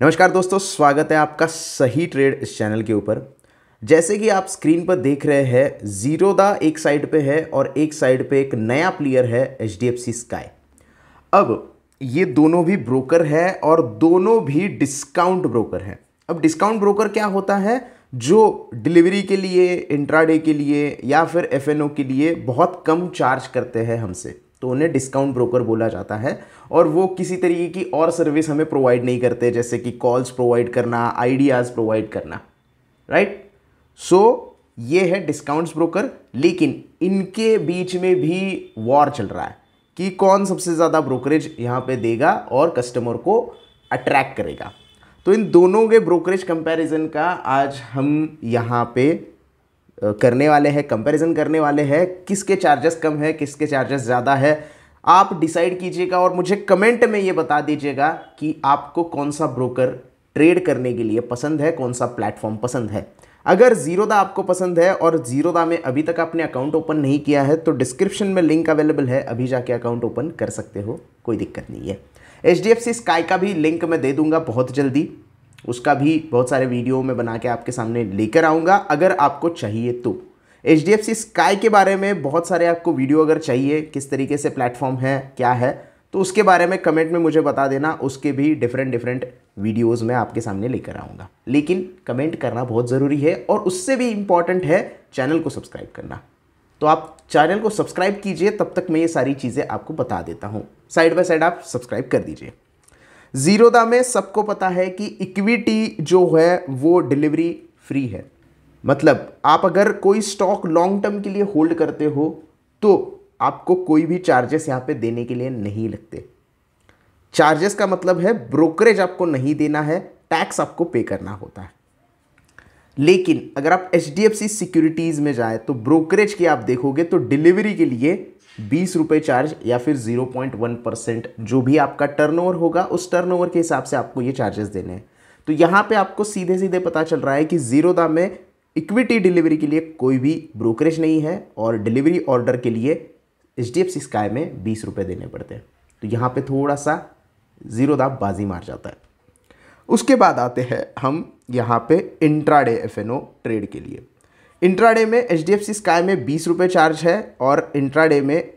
नमस्कार दोस्तों, स्वागत है आपका सही ट्रेड इस चैनल के ऊपर। जैसे कि आप स्क्रीन पर देख रहे हैं, ज़ीरोधा एक साइड पे है और एक साइड पे एक नया प्लेयर है एचडीएफसी स्काई। अब ये दोनों भी ब्रोकर है और दोनों भी डिस्काउंट ब्रोकर हैं। अब डिस्काउंट ब्रोकर क्या होता है? जो डिलीवरी के लिए, इंट्राडे के लिए या फिर एफएनओ के लिए बहुत कम चार्ज करते हैं हमसे, तो उन्हें डिस्काउंट ब्रोकर बोला जाता है। और वो किसी तरीके की और सर्विस हमें प्रोवाइड नहीं करते, जैसे कि कॉल्स प्रोवाइड करना, आइडियाज़ प्रोवाइड करना, राइट। सो ये है डिस्काउंट्स ब्रोकर। लेकिन इनके बीच में भी वॉर चल रहा है कि कौन सबसे ज़्यादा ब्रोकरेज यहाँ पे देगा और कस्टमर को अट्रैक्ट करेगा। तो इन दोनों के ब्रोकरेज कंपैरिजन का आज हम यहाँ पे करने वाले हैं, कंपैरिजन करने वाले हैं। किसके चार्जेस कम है, किसके चार्जेस ज़्यादा है, आप डिसाइड कीजिएगा और मुझे कमेंट में ये बता दीजिएगा कि आपको कौन सा ब्रोकर ट्रेड करने के लिए पसंद है, कौन सा प्लेटफॉर्म पसंद है। अगर ज़ीरोधा आपको पसंद है और ज़ीरोधा में अभी तक आपने अकाउंट ओपन नहीं किया है तो डिस्क्रिप्शन में लिंक अवेलेबल है, अभी जाके अकाउंट ओपन कर सकते हो, कोई दिक्कत नहीं है। एचडीएफसी स्काई का भी लिंक मैं दे दूंगा बहुत जल्दी, उसका भी बहुत सारे वीडियो में बना के आपके सामने लेकर आऊँगा अगर आपको चाहिए तो। एचडीएफसी स्काई के बारे में बहुत सारे आपको वीडियो अगर चाहिए, किस तरीके से प्लेटफॉर्म है, क्या है, तो उसके बारे में कमेंट में मुझे बता देना। उसके भी डिफरेंट वीडियोस मैं आपके सामने लेकर आऊँगा। लेकिन कमेंट करना बहुत ज़रूरी है और उससे भी इम्पॉर्टेंट है चैनल को सब्सक्राइब करना। तो आप चैनल को सब्सक्राइब कीजिए, तब तक मैं ये सारी चीज़ें आपको बता देता हूँ। साइड बाय साइड आप सब्सक्राइब कर दीजिए। ज़ीरोधा में सबको पता है कि इक्विटी जो है वो डिलीवरी फ्री है। मतलब आप अगर कोई स्टॉक लॉन्ग टर्म के लिए होल्ड करते हो तो आपको कोई भी चार्जेस यहाँ पे देने के लिए नहीं लगते। चार्जेस का मतलब है ब्रोकरेज आपको नहीं देना है, टैक्स आपको पे करना होता है। लेकिन अगर आप एचडीएफसी सिक्योरिटीज़ में जाए तो ब्रोकरेज की आप देखोगे तो डिलीवरी के लिए 20 रुपये चार्ज या फिर 0.1% जो भी आपका टर्नओवर होगा उस टर्नओवर के हिसाब से आपको ये चार्जेस देने हैं। तो यहाँ पे आपको सीधे सीधे पता चल रहा है कि ज़ीरोधा में इक्विटी डिलीवरी के लिए कोई भी ब्रोकरेज नहीं है और डिलीवरी ऑर्डर के लिए एचडीएफसी स्काई में 20 रुपये देने पड़ते हैं। तो यहाँ पे थोड़ा सा ज़ीरोधा बाजी मार जाता है। उसके बाद आते हैं हम यहाँ पे इंट्राडे एफएनओ ट्रेड के लिए। इंट्राडे में एचडीएफसी स्काई में 20 रुपये चार्ज है और इंट्राडे में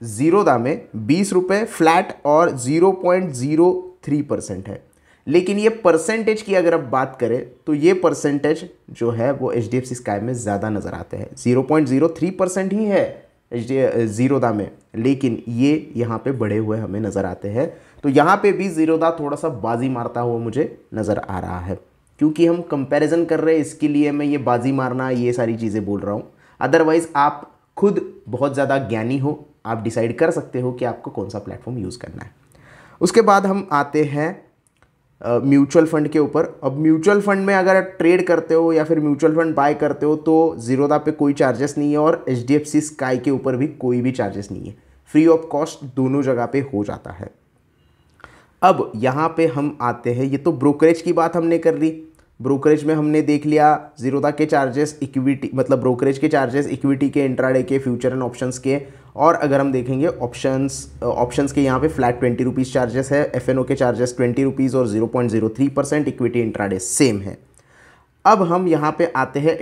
ज़ीरोधा में 20 रुपये फ्लैट और 0.03% है। लेकिन ये परसेंटेज की अगर आप बात करें तो ये परसेंटेज जो है वो एचडीएफसी स्काई में ज़्यादा नज़र आते हैं। 0.03% ही है ज़ीरोधा में, लेकिन ये यहाँ पे बढ़े हुए हमें नज़र आते हैं। तो यहाँ पे भी ज़ीरोधा थोड़ा सा बाजी मारता हुआ मुझे नज़र आ रहा है। क्योंकि हम कंपैरिजन कर रहे हैं इसके लिए मैं ये बाजी मारना, ये सारी चीज़ें बोल रहा हूँ। अदरवाइज़ आप खुद बहुत ज़्यादा ज्ञानी हो, आप डिसाइड कर सकते हो कि आपको कौन सा प्लेटफॉर्म यूज़ करना है। उसके बाद हम आते हैं म्यूचुअल फंड के ऊपर। अब म्यूचुअल फंड में अगर आप ट्रेड करते हो या फिर म्यूचुअल फंड बाय करते हो तो ज़ीरोधा पे कोई चार्जेस नहीं है और एचडीएफसी स्काई के ऊपर भी कोई भी चार्जेस नहीं है। फ्री ऑफ कॉस्ट दोनों जगह पे हो जाता है। अब यहाँ पे हम आते हैं, ये तो ब्रोकरेज की बात हमने कर ली। ब्रोकरेज में हमने देख लिया ज़ीरोधा के चार्जेस इक्विटी, मतलब ब्रोकरेज के चार्जेस इक्विटी के, इंट्राडे के, फ्यूचर एंड ऑप्शंस के। और अगर हम देखेंगे ऑप्शंस के यहाँ पे फ्लैट 20 रुपीज़ चार्जेस है, एफएनओ के चार्जेस 20 रुपीज़ और 0.03%, इक्विटी इंट्राडे सेम है। अब हम यहाँ पे आते हैं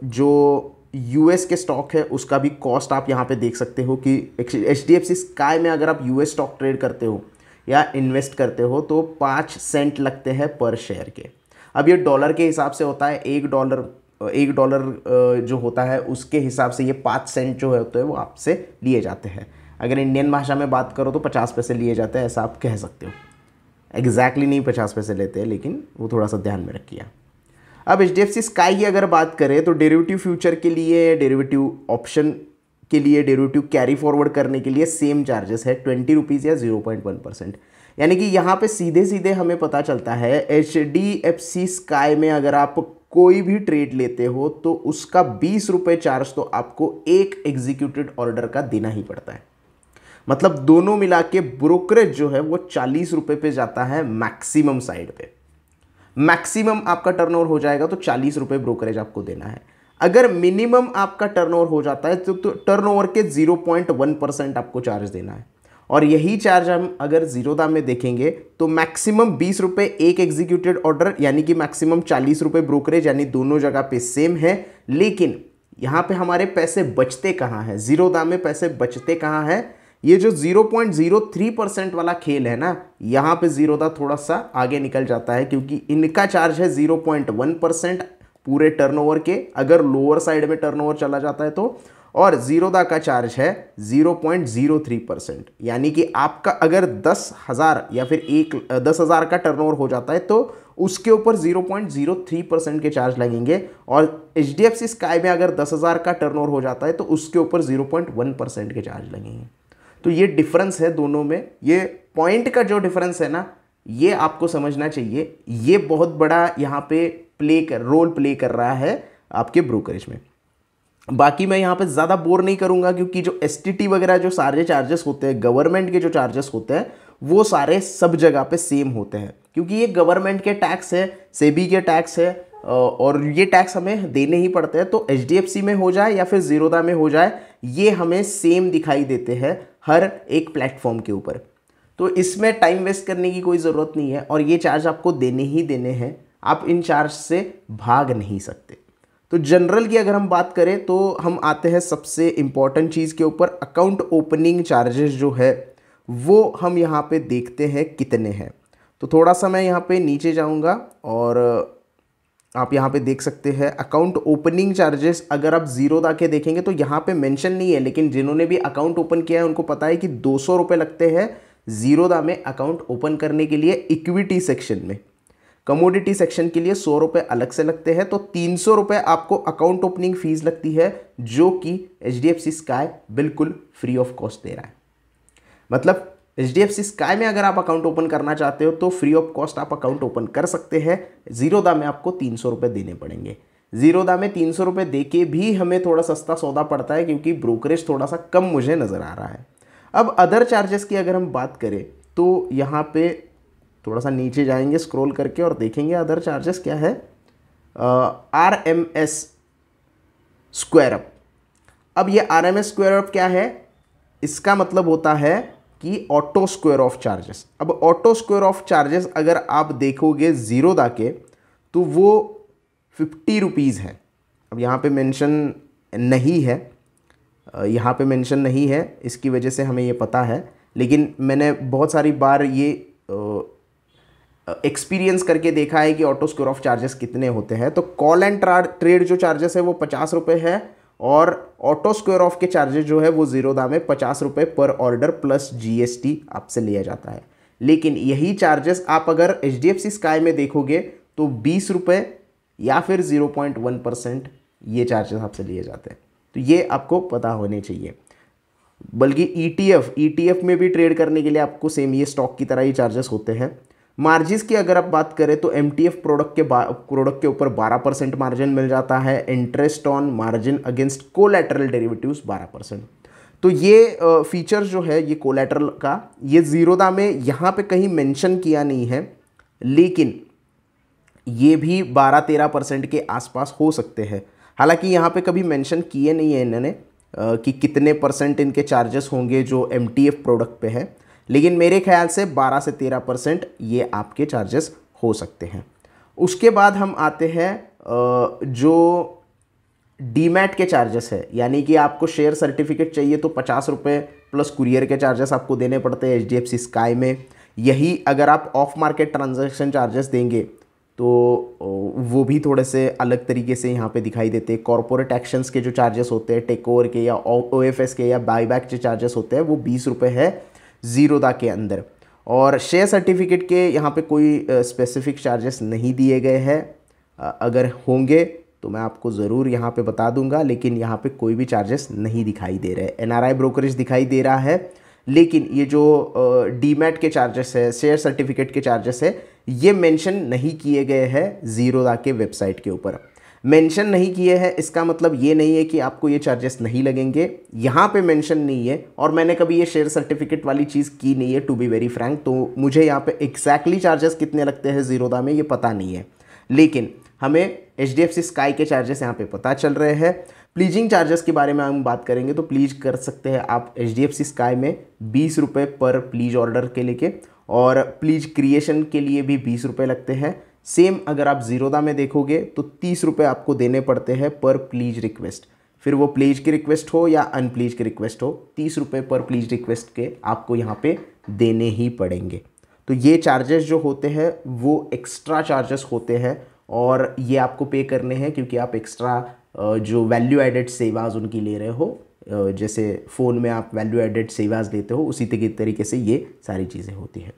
जो यूएस के स्टॉक है उसका भी कॉस्ट आप यहाँ पे देख सकते हो कि एचडीएफसी स्काई में अगर आप यूएस स्टॉक ट्रेड करते हो या इन्वेस्ट करते हो तो 5 सेंट लगते हैं पर शेयर के। अब ये डॉलर के हिसाब से होता है, एक डॉलर जो होता है उसके हिसाब से ये 5 सेंट जो होते हैं वो आपसे लिए जाते हैं। अगर इंडियन भाषा में बात करो तो 50 पैसे लिए जाते हैं, ऐसा आप कह सकते हो। एग्जैक्टली नहीं 50 पैसे लेते हैं, लेकिन वो थोड़ा सा ध्यान में रखिए। अब एचडीएफसी स्काई की अगर बात करें तो डेरिवेटिव फ्यूचर के लिए, डेरिवेटिव ऑप्शन के लिए, डेरिवेटिव कैरी फॉरवर्ड करने के लिए सेम चार्जेस है 20 रुपीज़ या 0.1%। यानी कि यहाँ पे सीधे सीधे हमें पता चलता है एचडीएफसी स्काई में अगर आप कोई भी ट्रेड लेते हो तो उसका 20 रुपये चार्ज तो आपको एक एग्जीक्यूटेड ऑर्डर का देना ही पड़ता है। मतलब दोनों मिला के ब्रोकरेज जो है वो 40 रुपये पे जाता है मैक्सिमम साइड पे। मैक्सिमम आपका टर्नओवर हो जाएगा तो 40 रुपये ब्रोकरेज आपको देना है। अगर मिनिमम आपका टर्नओवर हो जाता है तो टर्नओवर के 0.1% आपको चार्ज देना है। और यही चार्ज हम अगर जीरोधा में देखेंगे तो मैक्सिमम 20 रुपये एक एग्जीक्यूटेड ऑर्डर, यानी कि मैक्सिमम 40 रुपये ब्रोकरेज, यानी दोनों जगह पे सेम है। लेकिन यहाँ पे हमारे पैसे बचते कहाँ हैं, जीरोधा में पैसे बचते कहाँ हैं? ये जो 0.03% वाला खेल है ना, यहाँ पे जीरोधा थोड़ा सा आगे निकल जाता है, क्योंकि इनका चार्ज है 0.1% पूरे टर्नओवर के, अगर लोअर साइड में टर्नओवर चला जाता है तो, और जीरोधा का चार्ज है 0.03%। यानी कि आपका अगर 10,000 या फिर 10,000 का टर्नओवर हो जाता है तो उसके ऊपर 0.03% के चार्ज लगेंगे, और HDFC स्काई में अगर 10,000 का टर्नओवर हो जाता है तो उसके ऊपर 0.1% के चार्ज लगेंगे। तो ये डिफरेंस है दोनों में, ये पॉइंट का जो डिफरेंस है ना, ये आपको समझना चाहिए। ये बहुत बड़ा यहाँ पे रोल प्ले कर रहा है आपके ब्रोकरेज में। बाकी मैं यहाँ पे ज़्यादा बोर नहीं करूँगा, क्योंकि जो STT वगैरह जो सारे चार्जेस होते हैं, गवर्नमेंट के जो चार्जेस होते हैं, वो सारे सब जगह पे सेम होते हैं, क्योंकि ये गवर्नमेंट के टैक्स है, सेबी के टैक्स है, और ये टैक्स हमें देने ही पड़ते हैं। तो HDFC में हो जाए या फिर जीरोधा में हो जाए, ये हमें सेम दिखाई देते हैं हर एक प्लेटफॉर्म के ऊपर। तो इसमें टाइम वेस्ट करने की कोई ज़रूरत नहीं है, और ये चार्ज आपको देने ही देने हैं, आप इन चार्ज से भाग नहीं सकते। तो जनरल की अगर हम बात करें तो हम आते हैं सबसे इम्पॉर्टेंट चीज़ के ऊपर, अकाउंट ओपनिंग चार्जेस जो है वो हम यहाँ पे देखते हैं कितने हैं। तो थोड़ा सा मैं यहाँ पे नीचे जाऊँगा और आप यहाँ पे देख सकते हैं अकाउंट ओपनिंग चार्जेस। अगर आप जीरोधा के देखेंगे तो यहाँ पे मेंशन नहीं है, लेकिन जिन्होंने भी अकाउंट ओपन किया है उनको पता है कि 200 रुपये लगते हैं जीरोधा में अकाउंट ओपन करने के लिए इक्विटी सेक्शन में। कमोडिटी सेक्शन के लिए 100 रुपये अलग से लगते हैं, तो 300 रुपये आपको अकाउंट ओपनिंग फीस लगती है, जो कि HDFC स्काई बिल्कुल फ्री ऑफ कॉस्ट दे रहा है। मतलब HDFC स्काई में अगर आप अकाउंट ओपन करना चाहते हो तो फ्री ऑफ कॉस्ट आप अकाउंट ओपन कर सकते हैं। जीरोधा में आपको 300 रुपये देने पड़ेंगे। जीरोधा में 300 रुपये दे के भी हमें थोड़ा सस्ता सौदा पड़ता है, क्योंकि ब्रोकरेज थोड़ा सा कम मुझे नज़र आ रहा है। अब अदर चार्जेस की अगर हम बात करें तो यहाँ पे थोड़ा सा नीचे जाएंगे स्क्रॉल करके और देखेंगे अदर चार्जेस क्या है। RMS square up. अब ये RMS स्क्वायर अप क्या है? इसका मतलब होता है कि ऑटो स्क्वायर ऑफ चार्जेस। अब ऑटो स्क्वायर ऑफ चार्जेस अगर आप देखोगे जीरोधा के तो वो 50 रुपीज़ है। अब यहाँ पे मेंशन नहीं है, यहाँ पे मेंशन नहीं है, इसकी वजह से हमें ये पता है, लेकिन मैंने बहुत सारी बार ये एक्सपीरियंस करके देखा है कि ऑटो स्क्वायर ऑफ चार्जेस कितने होते हैं। तो कॉल एंड ट्रेड जो चार्जेस है वो 50 रुपये है, और ऑटो स्क्वायर ऑफ के चार्जेस जो है वो जीरोधा में 50 रुपये पर ऑर्डर प्लस GST आपसे लिया जाता है। लेकिन यही चार्जेस आप अगर HDFC स्काई में देखोगे तो 20 रुपये या फिर 0.1% ये चार्जेस आपसे लिए जाते हैं। तो ये आपको पता होने चाहिए। बल्कि ETF में भी ट्रेड करने के लिए आपको सेम ये स्टॉक की तरह ही चार्जेस होते हैं। मार्जिस की अगर आप बात करें तो MTF प्रोडक्ट के ऊपर 12% मार्जिन मिल जाता है। Interest on margin against collateral derivatives 12%। तो ये फीचर जो है ये कोलैटरल का, ये जीरोधा में यहाँ पे कहीं मेंशन किया नहीं है, लेकिन ये भी 12-13% के आसपास हो सकते हैं। हालांकि यहाँ पे कभी मेंशन किए नहीं है इन्होंने कि कितने % इनके चार्जेस होंगे जो MTF प्रोडक्ट पे है, लेकिन मेरे ख्याल से 12 से 13% ये आपके चार्जेस हो सकते हैं। उसके बाद हम आते हैं जो डीमैट के चार्जेस है, यानी कि आपको शेयर सर्टिफिकेट चाहिए तो 50 रुपये प्लस कुरियर के चार्जेस आपको देने पड़ते हैं HDFC स्काई में। यही अगर आप ऑफ मार्केट ट्रांजैक्शन चार्जेस देंगे तो वो भी थोड़े से अलग तरीके से यहाँ पे दिखाई देते हैं। कॉर्पोरेट एक्शंस के जो चार्जेस होते हैं, टेक ओवर के या OFS के या बाईबैक के चार्जेस होते हैं, वो 20 रुपये है जीरोधा के अंदर। और शेयर सर्टिफिकेट के यहाँ पे कोई स्पेसिफिक चार्जेस नहीं दिए गए हैं। अगर होंगे तो मैं आपको ज़रूर यहाँ पे बता दूंगा, लेकिन यहाँ पे कोई भी चार्जेस नहीं दिखाई दे रहे। NRI ब्रोकरेज दिखाई दे रहा है, लेकिन ये जो डीमैट के चार्जेस है, शेयर सर्टिफिकेट के चार्जेस है, ये मेंशन नहीं किए गए हैं जीरोधा के वेबसाइट के ऊपर। मेंशन नहीं किए हैं इसका मतलब ये नहीं है कि आपको ये चार्जेस नहीं लगेंगे, यहाँ पे मेंशन नहीं है। और मैंने कभी ये शेयर सर्टिफिकेट वाली चीज़ की नहीं है टू बी वेरी फ्रैंक, तो मुझे यहाँ पे एग्जैक्टली चार्जेस कितने लगते हैं जीरोधा में ये पता नहीं है। लेकिन हमें HDFC स्काई के चार्जेस यहाँ पे पता चल रहे हैं। प्लीजिंग चार्जेस के बारे में हम बात करेंगे तो प्लीज कर सकते हैं आप HDFC स्काई में 20 रुपये पर प्लीज ऑर्डर के लेके, और प्लीज क्रिएशन के लिए भी 20 रुपये लगते हैं। सेम अगर आप ज़ीरोदा में देखोगे तो 30 रुपये आपको देने पड़ते हैं पर प्लीज रिक्वेस्ट, फिर वो प्लीज की रिक्वेस्ट हो या अनप्लीज की रिक्वेस्ट हो, 30 रुपये पर प्लीज रिक्वेस्ट के आपको यहाँ पे देने ही पड़ेंगे। तो ये चार्जेस जो होते हैं वो एक्स्ट्रा चार्जेस होते हैं, और ये आपको पे करने हैं क्योंकि आप एक्स्ट्रा जो वैल्यू एडेड सेवाज उनकी ले रहे हो, जैसे फ़ोन में आप वैल्यू एडेड सेवाज लेते हो उसी तरीके से ये सारी चीज़ें होती हैं।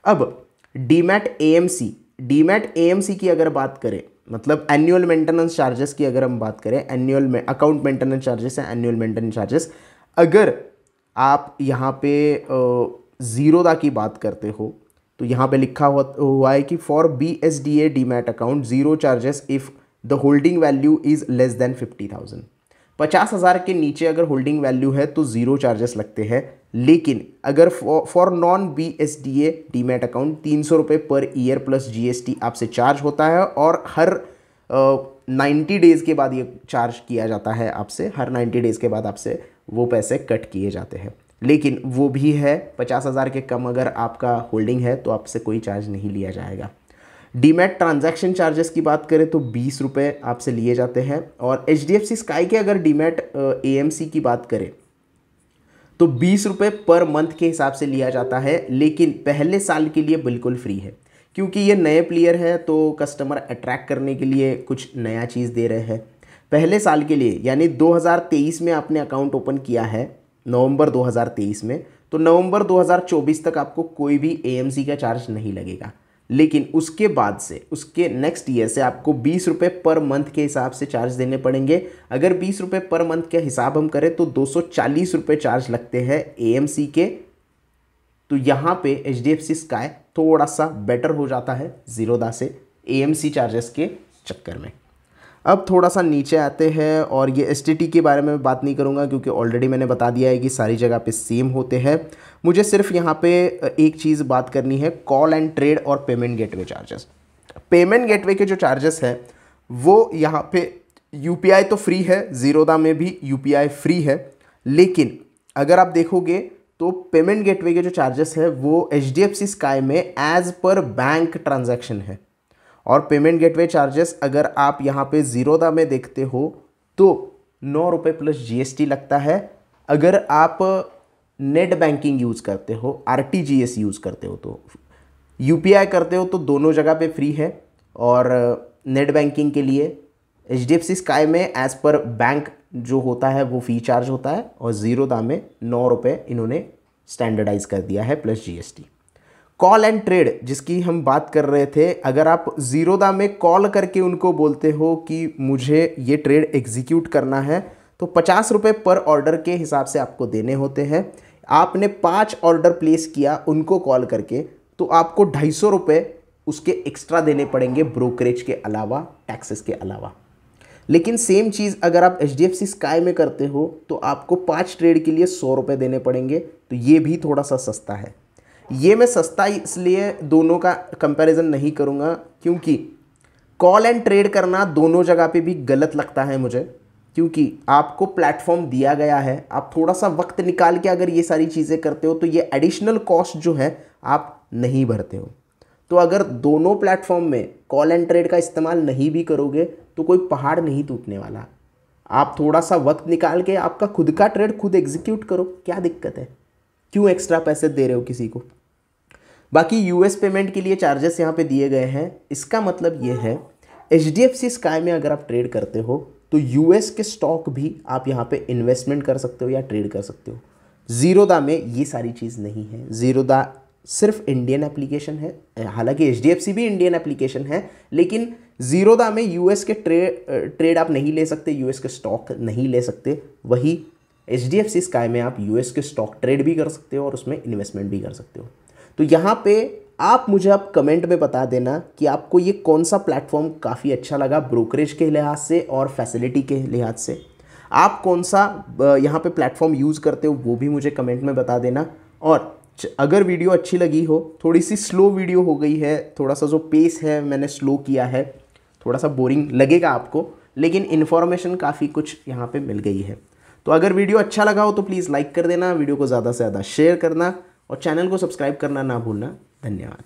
अब डीमैट एएमसी की अगर बात करें, मतलब एनुअल मेंटेनेंस चार्जेस की अगर हम बात करें, एनुअल में अकाउंट मेंटेनेंस चार्जेस है एनुअल मेंटेनेंस चार्जेस। अगर आप यहाँ पे ज़ीरोदा की बात करते हो तो यहाँ पे लिखा हुआ है कि for BSDA demat account zero charges if the holding value is less than 50,000। 50,000 के नीचे अगर होल्डिंग वैल्यू है तो ज़ीरो चार्जेस लगते हैं, लेकिन अगर for non BSDA demat account 300 रुपये पर ईयर प्लस GST आपसे चार्ज होता है, और हर 90 डेज़ के बाद ये चार्ज किया जाता है आपसे, हर 90 डेज़ के बाद आपसे वो पैसे कट किए जाते हैं। लेकिन वो भी है 50,000 के कम अगर आपका होल्डिंग है तो आपसे कोई चार्ज नहीं लिया जाएगा। डीमैट ट्रांजैक्शन चार्जेस की बात करें तो 20 रुपये आपसे लिए जाते हैं, और HDFC स्काई के अगर डीमैट AMC की बात करें तो 20 रुपये पर मंथ के हिसाब से लिया जाता है, लेकिन पहले साल के लिए बिल्कुल फ्री है क्योंकि ये नए प्लेयर है तो कस्टमर अट्रैक्ट करने के लिए कुछ नया चीज़ दे रहे हैं। पहले साल के लिए यानी 2023 में आपने अकाउंट ओपन किया है नवंबर 2023 में, तो नवंबर 2024 तक आपको कोई भी AMC का चार्ज नहीं लगेगा, लेकिन उसके बाद से उसके नेक्स्ट ईयर से आपको 20 रुपये पर मंथ के हिसाब से चार्ज देने पड़ेंगे। अगर 20 रुपये पर मंथ का हिसाब हम करें तो 240 रुपये चार्ज लगते हैं AMC के। तो यहाँ पे HDFC स्काई थोड़ा सा बेटर हो जाता है ज़ीरोदा से AMC चार्जेस के चक्कर में। अब थोड़ा सा नीचे आते हैं, और ये STT के बारे में बात नहीं करूँगा क्योंकि ऑलरेडी मैंने बता दिया है कि सारी जगह पे सेम होते हैं। मुझे सिर्फ यहाँ पे एक चीज़ बात करनी है, कॉल एंड ट्रेड और payment gateway charges. Payment gateway के जो चार्जेस है वो यहाँ पे UPI तो फ्री है, ज़ीरोदा में भी UPI फ्री है, लेकिन अगर आप देखोगे तो पेमेंट गेटवे के जो चार्जेस है वो HDFC स्काई में एज पर बैंक ट्रांजैक्शन है, और पेमेंट गेटवे चार्जेस अगर आप यहाँ पे ज़ीरोदा में देखते हो तो 9 रुपये प्लस GST लगता है। अगर आप नेट बैंकिंग यूज़ करते हो, RTGS यूज़ करते हो, तो UPI करते हो तो दोनों जगह पे फ्री है, और नेट बैंकिंग के लिए HDFC स्काई में एज पर बैंक जो होता है वो फ़ी चार्ज होता है, और ज़ीरोदा में 9 रुपये इन्होंने स्टैंडर्डाइज कर दिया है plus GST। Call and trade जिसकी हम बात कर रहे थे, अगर आप ज़ीरोदा में कॉल करके उनको बोलते हो कि मुझे ये ट्रेड एग्जीक्यूट करना है तो 50 रुपये पर ऑर्डर के हिसाब से आपको देने होते हैं। आपने 5 ऑर्डर प्लेस किया उनको कॉल करके तो आपको 250 रुपये उसके एक्स्ट्रा देने पड़ेंगे, ब्रोकरेज के अलावा, टैक्सेस के अलावा। लेकिन सेम चीज़ अगर आप HDFC स्काई में करते हो तो आपको 5 ट्रेड के लिए 100 रुपये देने पड़ेंगे, तो ये भी थोड़ा सा सस्ता है। ये मैं सस्ता इसलिए दोनों का कंपैरिजन नहीं करूँगा क्योंकि कॉल एंड ट्रेड करना दोनों जगह पे भी गलत लगता है मुझे, क्योंकि आपको प्लेटफॉर्म दिया गया है, आप थोड़ा सा वक्त निकाल के अगर ये सारी चीज़ें करते हो तो ये एडिशनल कॉस्ट जो है आप नहीं भरते हो। तो अगर दोनों प्लेटफॉर्म में कॉल एंड ट्रेड का इस्तेमाल नहीं भी करोगे तो कोई पहाड़ नहीं टूटने वाला। आप थोड़ा सा वक्त निकाल के आपका खुद का ट्रेड खुद एग्जीक्यूट करो, क्या दिक्कत है, क्यों एक्स्ट्रा पैसे दे रहे हो किसी को। बाकी US पेमेंट के लिए चार्जेस यहाँ पे दिए गए हैं। इसका मतलब ये है HDFC स्काई में अगर आप ट्रेड करते हो तो US के स्टॉक भी आप यहाँ पे इन्वेस्टमेंट कर सकते हो या ट्रेड कर सकते हो। ज़ीरोदा में ये सारी चीज़ नहीं है, ज़ीरोदा सिर्फ इंडियन एप्लीकेशन है, हालांकि HDFC भी इंडियन एप्लीकेशन है, लेकिन ज़ीरोदा में US के ट्रेड आप नहीं ले सकते, US के स्टॉक नहीं ले सकते। वही HDFC स्काई में आप US के स्टॉक ट्रेड भी कर सकते हो और उसमें इन्वेस्टमेंट भी कर सकते हो। तो यहाँ पे आप मुझे आप कमेंट में बता देना कि आपको ये कौन सा प्लेटफॉर्म काफ़ी अच्छा लगा ब्रोकरेज के लिहाज से और फैसिलिटी के लिहाज से। आप कौन सा यहाँ पे प्लेटफॉर्म यूज़ करते हो वो भी मुझे कमेंट में बता देना। और अगर वीडियो अच्छी लगी हो, थोड़ी सी स्लो वीडियो हो गई है, थोड़ा सा जो पेस है मैंने स्लो किया है, थोड़ा सा बोरिंग लगेगा आपको, लेकिन इन्फॉर्मेशन काफ़ी कुछ यहाँ पे मिल गई है। तो अगर वीडियो अच्छा लगा हो तो प्लीज़ लाइक कर देना, वीडियो को ज़्यादा से ज़्यादा शेयर करना और चैनल को सब्सक्राइब करना ना भूलना। धन्यवाद।